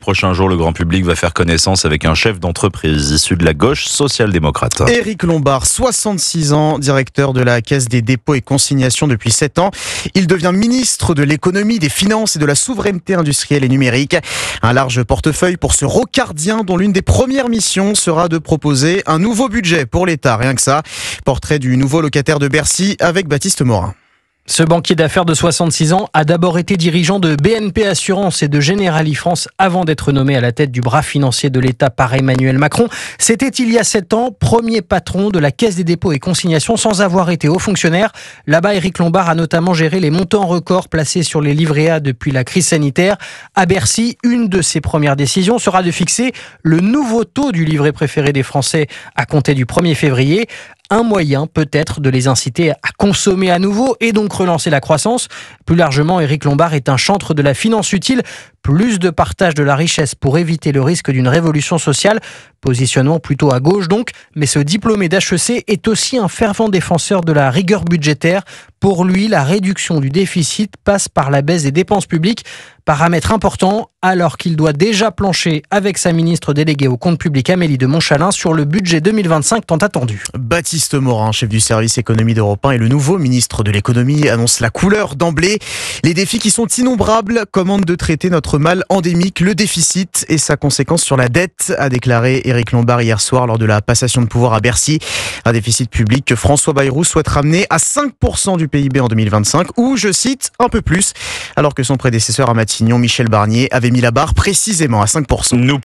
prochains jours, le grand public va faire connaissance avec un chef d'entreprise issu de la gauche social-démocrate. Éric Lombard, 66 ans, directeur de la Caisse des dépôts et consignations depuis 7 ans. Il devient ministre de l'économie, des finances et de la souveraineté industrielle et numérique. Un large portefeuille pour ce rocardien dont l'une des premières missions sera de proposer un nouveau budget pour l'État. Rien que ça. Portrait du nouveau locataire de Bercy avec Baptiste Morin. Ce banquier d'affaires de 66 ans a d'abord été dirigeant de BNP Assurance et de Generali France avant d'être nommé à la tête du bras financier de l'État par Emmanuel Macron. C'était il y a 7 ans, premier patron de la Caisse des dépôts et consignations sans avoir été haut fonctionnaire. Là-bas, Éric Lombard a notamment géré les montants records placés sur les livrets A depuis la crise sanitaire. À Bercy, une de ses premières décisions sera de fixer le nouveau taux du livret préféré des Français à compter du 1er février. Un moyen peut-être de les inciter à consommer à nouveau et donc relancer la croissance. Plus largement, Éric Lombard est un chantre de la finance utile. Plus de partage de la richesse pour éviter le risque d'une révolution sociale. Positionnement plutôt à gauche donc, mais ce diplômé d'HEC est aussi un fervent défenseur de la rigueur budgétaire. Pour lui, la réduction du déficit passe par la baisse des dépenses publiques, paramètre important alors qu'il doit déjà plancher avec sa ministre déléguée au compte public Amélie de Montchalin sur le budget 2025 tant attendu. Baptiste Morin, chef du service économie d'Europe 1 et le nouveau ministre de l'économie annonce la couleur d'emblée. Les défis qui sont innombrables commandent de traiter notre mal endémique, le déficit et sa conséquence sur la dette, a déclaré Éric Lombard hier soir lors de la passation de pouvoir à Bercy. Un déficit public que François Bayrou souhaite ramener à 5% du PIB en 2025 ou, je cite, un peu plus, alors que son prédécesseur à Matignon, Michel Barnier, avait mis la barre précisément à 5%.